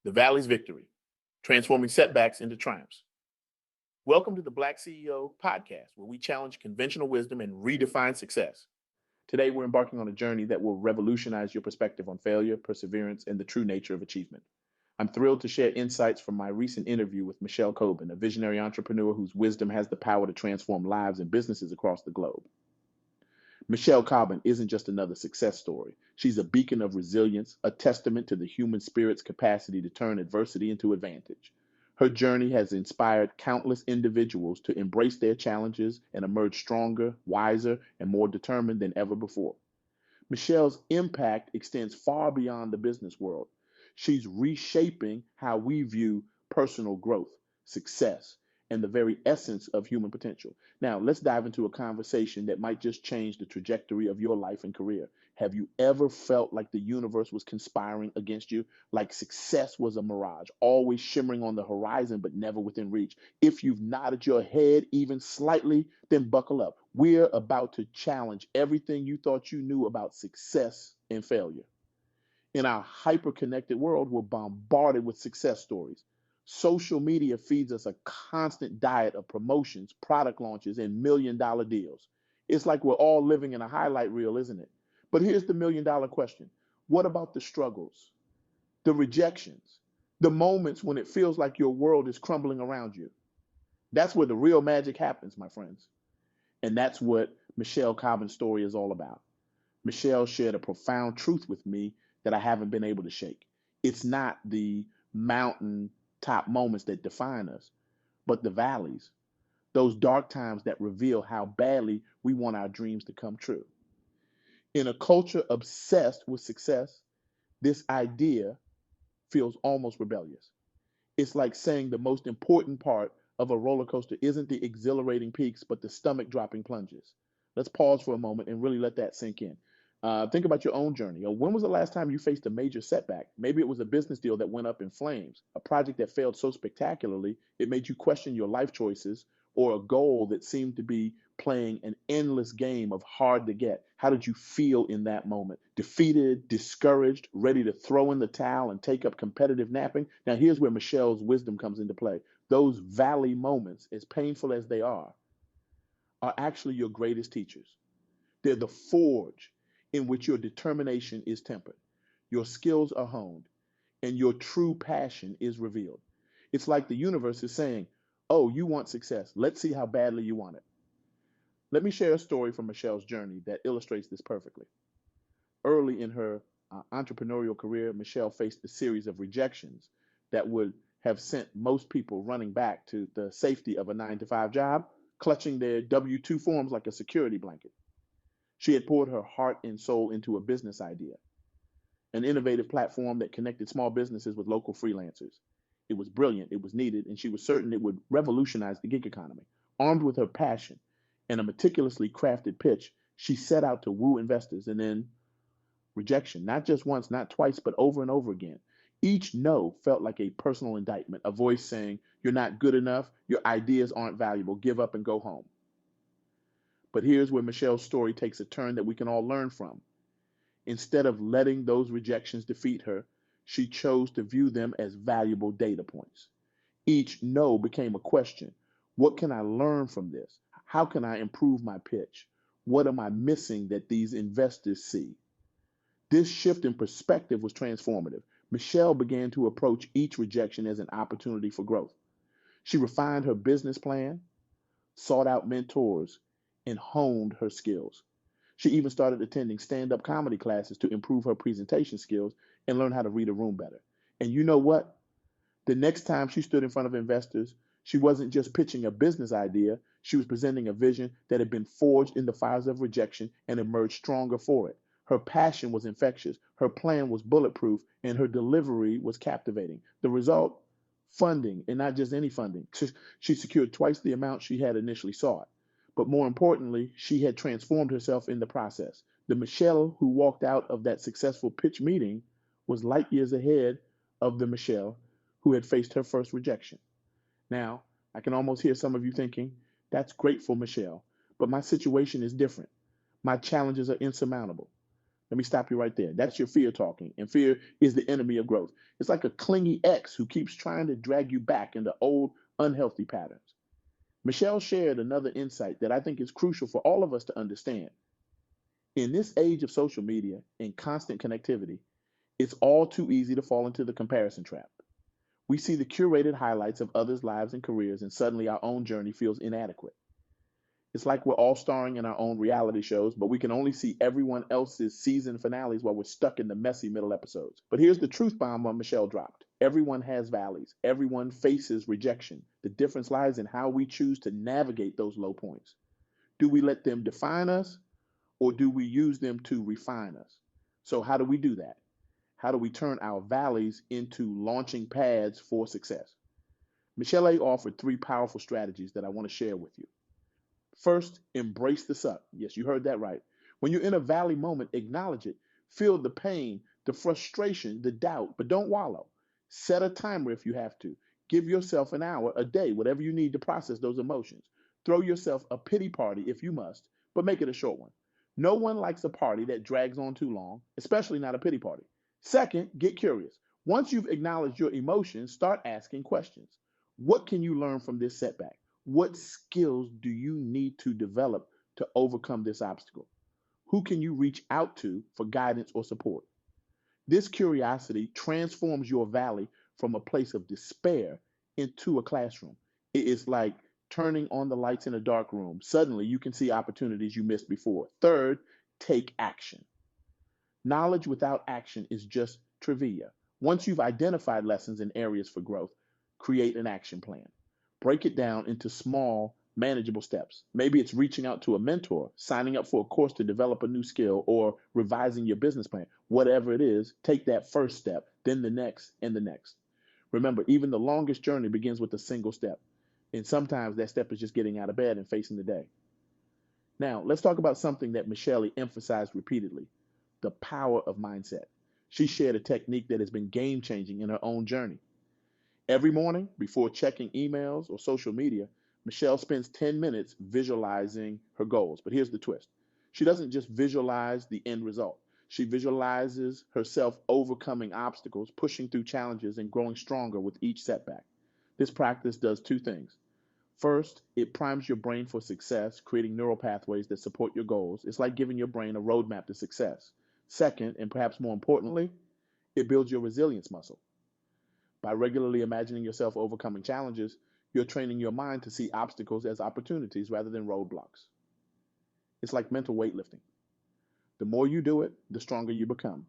The Valley's Victory, Transforming Setbacks into Triumphs. Welcome to the BlackCEO Podcast, where we challenge conventional wisdom and redefine success. Today, we're embarking on a journey that will revolutionize your perspective on failure, perseverance, and the true nature of achievement. I'm thrilled to share insights from my recent interview with Michele Cobin, a visionary entrepreneur whose wisdom has the power to transform lives and businesses across the globe. Michele Cobin isn't just another success story. She's a beacon of resilience, a testament to the human spirit's capacity to turn adversity into advantage. Her journey has inspired countless individuals to embrace their challenges and emerge stronger, wiser, and more determined than ever before. Michele's impact extends far beyond the business world. She's reshaping how we view personal growth, success, and the very essence of human potential. Now, let's dive into a conversation that might just change the trajectory of your life and career. Have you ever felt like the universe was conspiring against you? Like success was a mirage, always shimmering on the horizon, but never within reach? If you've nodded your head even slightly, then buckle up. We're about to challenge everything you thought you knew about success and failure. In our hyper-connected world, we're bombarded with success stories. Social media feeds us a constant diet of promotions, product launches, and million-dollar deals. It's like we're all living in a highlight reel, isn't it? But here's the million-dollar question. What about the struggles, the rejections, the moments when it feels like your world is crumbling around you? That's where the real magic happens, my friends. And that's what Michele Cobin's story is all about. Michele shared a profound truth with me that I haven't been able to shake. It's not the mountaintop moments that define us, but the valleys, those dark times that reveal how badly we want our dreams to come true. In a culture obsessed with success, this idea feels almost rebellious. It's like saying the most important part of a roller coaster isn't the exhilarating peaks, but the stomach-dropping plunges. Let's pause for a moment and really let that sink in. Think about your own journey. When was the last time you faced a major setback? Maybe it was a business deal that went up in flames, a project that failed so spectacularly it made you question your life choices, or a goal that seemed to be playing an endless game of hard to get. How did you feel in that moment? Defeated, discouraged, ready to throw in the towel and take up competitive napping? Now, here's where Michele's wisdom comes into play. Those valley moments, as painful as they are actually your greatest teachers. They're the forge in which your determination is tempered, your skills are honed, and your true passion is revealed. It's like the universe is saying, oh, you want success. Let's see how badly you want it. Let me share a story from Michele's journey that illustrates this perfectly. Early in her entrepreneurial career, Michele faced a series of rejections that would have sent most people running back to the safety of a 9-to-5 job, clutching their W-2 forms like a security blanket. She had poured her heart and soul into a business idea, an innovative platform that connected small businesses with local freelancers. It was brilliant, it was needed, and she was certain it would revolutionize the gig economy. Armed with her passion and a meticulously crafted pitch, she set out to woo investors, and then rejection, not just once, not twice, but over and over again. Each no felt like a personal indictment, a voice saying, you're not good enough, your ideas aren't valuable, give up and go home. But here's where Michele's story takes a turn that we can all learn from. Instead of letting those rejections defeat her, she chose to view them as valuable data points. Each no became a question. What can I learn from this? How can I improve my pitch? What am I missing that these investors see? This shift in perspective was transformative. Michele began to approach each rejection as an opportunity for growth. She refined her business plan, sought out mentors, and honed her skills. She even started attending stand-up comedy classes to improve her presentation skills and learn how to read a room better. And you know what? The next time she stood in front of investors, she wasn't just pitching a business idea, she was presenting a vision that had been forged in the fires of rejection and emerged stronger for it. Her passion was infectious, her plan was bulletproof, and her delivery was captivating. The result? Funding, and not just any funding. She secured twice the amount she had initially sought. But more importantly, she had transformed herself in the process. The Michele who walked out of that successful pitch meeting was light years ahead of the Michele who had faced her first rejection. Now, I can almost hear some of you thinking, that's great for Michele, but my situation is different. My challenges are insurmountable. Let me stop you right there. That's your fear talking, and fear is the enemy of growth. It's like a clingy ex who keeps trying to drag you back into old, unhealthy patterns. Michele shared another insight that I think is crucial for all of us to understand. In this age of social media and constant connectivity, it's all too easy to fall into the comparison trap. We see the curated highlights of others' lives and careers, and suddenly our own journey feels inadequate. It's like we're all starring in our own reality shows, but we can only see everyone else's season finales while we're stuck in the messy middle episodes. But here's the truth bomb Michele dropped. Everyone has valleys. Everyone faces rejection. The difference lies in how we choose to navigate those low points. Do we let them define us, or do we use them to refine us? So how do we do that? How do we turn our valleys into launching pads for success? Michele offered 3 powerful strategies that I want to share with you. First, embrace the suck. Yes, you heard that right. When you're in a valley moment, acknowledge it. Feel the pain, the frustration, the doubt, but don't wallow. Set a timer if you have to. Give yourself an hour, a day, whatever you need to process those emotions. Throw yourself a pity party if you must, but make it a short one. No one likes a party that drags on too long, especially not a pity party. Second, get curious. Once you've acknowledged your emotions, start asking questions. What can you learn from this setback? What skills do you need to develop to overcome this obstacle? Who can you reach out to for guidance or support? This curiosity transforms your valley from a place of despair into a classroom. It is like turning on the lights in a dark room. Suddenly, you can see opportunities you missed before. Third, take action. Knowledge without action is just trivia. Once you've identified lessons and areas for growth, create an action plan. Break it down into small, manageable steps. Maybe it's reaching out to a mentor, signing up for a course to develop a new skill, or revising your business plan. Whatever it is, take that first step, then the next, and the next. Remember, even the longest journey begins with a single step. And sometimes that step is just getting out of bed and facing the day. Now, let's talk about something that Michele emphasized repeatedly: the power of mindset. She shared a technique that has been game changing in her own journey. Every morning, before checking emails or social media, Michele spends 10 minutes visualizing her goals. But here's the twist: she doesn't just visualize the end result, she visualizes herself overcoming obstacles, pushing through challenges, and growing stronger with each setback. This practice does 2 things. First, it primes your brain for success, creating neural pathways that support your goals. It's like giving your brain a roadmap to success. Second, and perhaps more importantly, it builds your resilience muscle. By regularly imagining yourself overcoming challenges, you're training your mind to see obstacles as opportunities rather than roadblocks. It's like mental weightlifting. The more you do it, the stronger you become.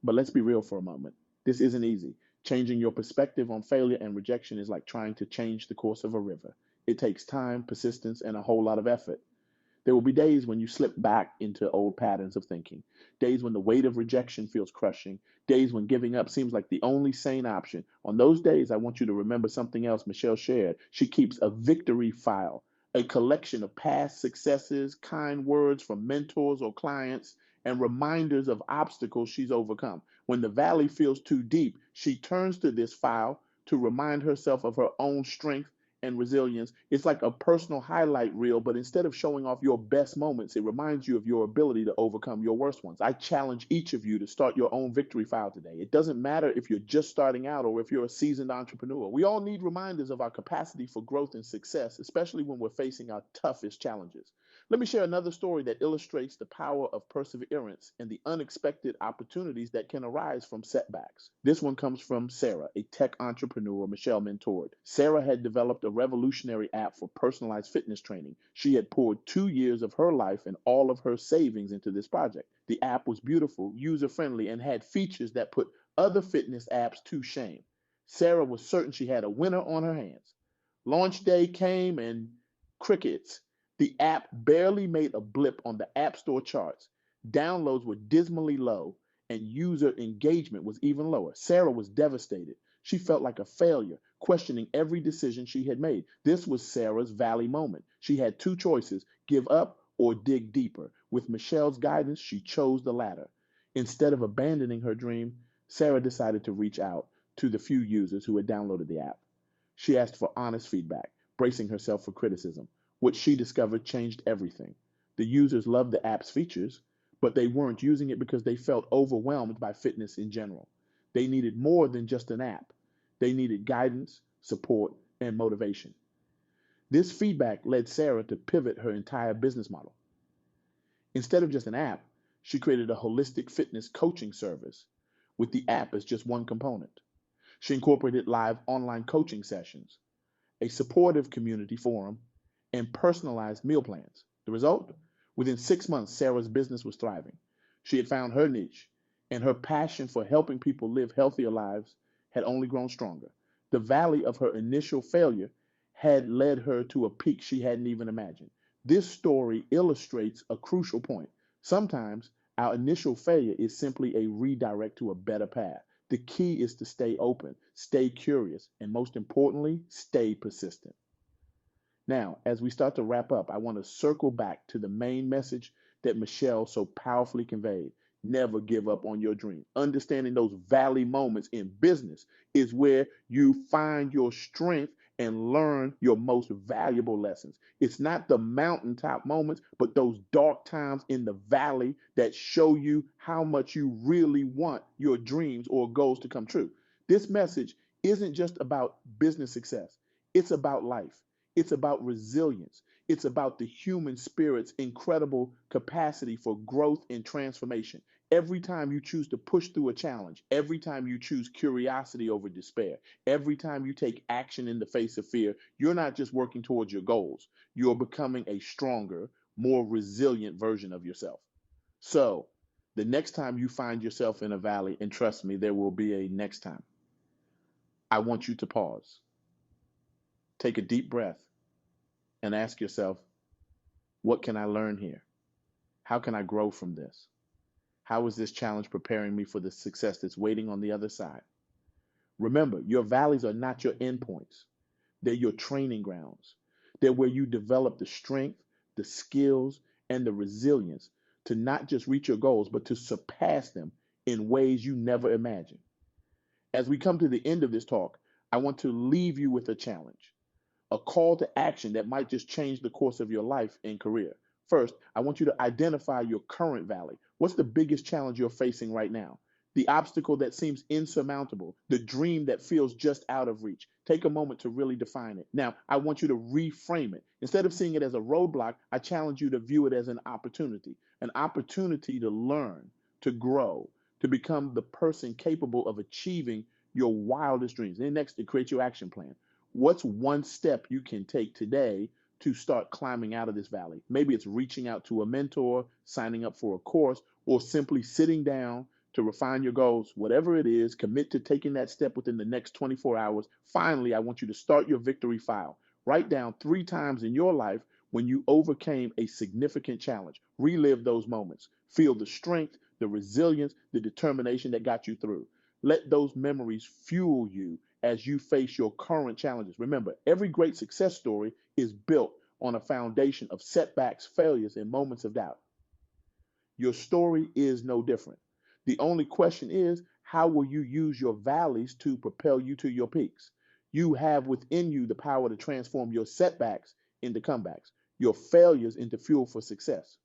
But let's be real for a moment. This isn't easy. Changing your perspective on failure and rejection is like trying to change the course of a river. It takes time, persistence, and a whole lot of effort. There will be days when you slip back into old patterns of thinking, days when the weight of rejection feels crushing, days when giving up seems like the only sane option. On those days, I want you to remember something else Michele shared. She keeps a victory file, a collection of past successes, kind words from mentors or clients, and reminders of obstacles she's overcome. When the valley feels too deep, she turns to this file to remind herself of her own strength and resilience. It's like a personal highlight reel, but instead of showing off your best moments, it reminds you of your ability to overcome your worst ones. I challenge each of you to start your own victory file today. It doesn't matter if you're just starting out or if you're a seasoned entrepreneur. We all need reminders of our capacity for growth and success, especially when we're facing our toughest challenges. Let me share another story that illustrates the power of perseverance and the unexpected opportunities that can arise from setbacks. This one comes from Sarah, a tech entrepreneur Michele mentored. Sarah had developed a revolutionary app for personalized fitness training. She had poured 2 years of her life and all of her savings into this project. The app was beautiful, user-friendly, and had features that put other fitness apps to shame. Sarah was certain she had a winner on her hands. Launch day came and crickets. The app barely made a blip on the App Store charts. Downloads were dismally low, and user engagement was even lower. Sarah was devastated. She felt like a failure, questioning every decision she had made. This was Sarah's valley moment. She had 2 choices: give up or dig deeper. With Michele's guidance, she chose the latter. Instead of abandoning her dream, Sarah decided to reach out to the few users who had downloaded the app. She asked for honest feedback, bracing herself for criticism. What she discovered changed everything. The users loved the app's features, but they weren't using it because they felt overwhelmed by fitness in general. They needed more than just an app. They needed guidance, support, and motivation. This feedback led Sarah to pivot her entire business model. Instead of just an app, she created a holistic fitness coaching service with the app as just one component. She incorporated live online coaching sessions, a supportive community forum, and personalized meal plans. The result? Within 6 months, Sarah's business was thriving. She had found her niche, and her passion for helping people live healthier lives had only grown stronger. The valley of her initial failure had led her to a peak she hadn't even imagined. This story illustrates a crucial point. Sometimes our initial failure is simply a redirect to a better path. The key is to stay open, stay curious, and most importantly, stay persistent. Now, as we start to wrap up, I want to circle back to the main message that Michele so powerfully conveyed. Never give up on your dream. Understanding those valley moments in business is where you find your strength and learn your most valuable lessons. It's not the mountaintop moments, but those dark times in the valley that show you how much you really want your dreams or goals to come true. This message isn't just about business success, it's about life. It's about resilience. It's about the human spirit's incredible capacity for growth and transformation. Every time you choose to push through a challenge, every time you choose curiosity over despair, every time you take action in the face of fear, you're not just working towards your goals. You're becoming a stronger, more resilient version of yourself. So, the next time you find yourself in a valley, and trust me, there will be a next time, I want you to pause. Take a deep breath and ask yourself, what can I learn here? How can I grow from this? How is this challenge preparing me for the success that's waiting on the other side? Remember, your valleys are not your endpoints. They're your training grounds. They're where you develop the strength, the skills, and the resilience to not just reach your goals, but to surpass them in ways you never imagined. As we come to the end of this talk, I want to leave you with a challenge, a call to action that might just change the course of your life and career. First, I want you to identify your current valley. What's the biggest challenge you're facing right now? The obstacle that seems insurmountable, the dream that feels just out of reach. Take a moment to really define it. Now, I want you to reframe it. Instead of seeing it as a roadblock, I challenge you to view it as an opportunity to learn, to grow, to become the person capable of achieving your wildest dreams. And then next, to create your action plan. What's one step you can take today to start climbing out of this valley? Maybe it's reaching out to a mentor, signing up for a course, or simply sitting down to refine your goals. Whatever it is, commit to taking that step within the next 24 hours. Finally, I want you to start your victory file. Write down 3 times in your life when you overcame a significant challenge. Relive those moments. Feel the strength, the resilience, the determination that got you through. Let those memories fuel you as you face your current challenges. Remember, every great success story is built on a foundation of setbacks, failures, and moments of doubt. Your story is no different. The only question is, how will you use your valleys to propel you to your peaks? You have within you the power to transform your setbacks into comebacks, your failures into fuel for success.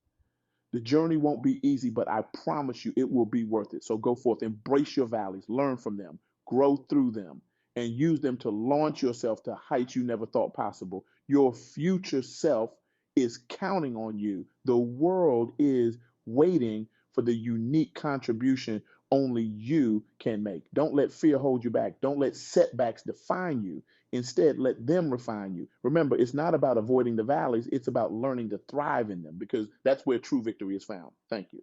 The journey won't be easy, but I promise you it will be worth it. So go forth, embrace your valleys, learn from them, grow through them, and use them to launch yourself to heights you never thought possible. Your future self is counting on you. The world is waiting for the unique contribution only you can make. Don't let fear hold you back. Don't let setbacks define you. Instead, let them refine you. Remember, it's not about avoiding the valleys. It's about learning to thrive in them, because that's where true victory is found. Thank you.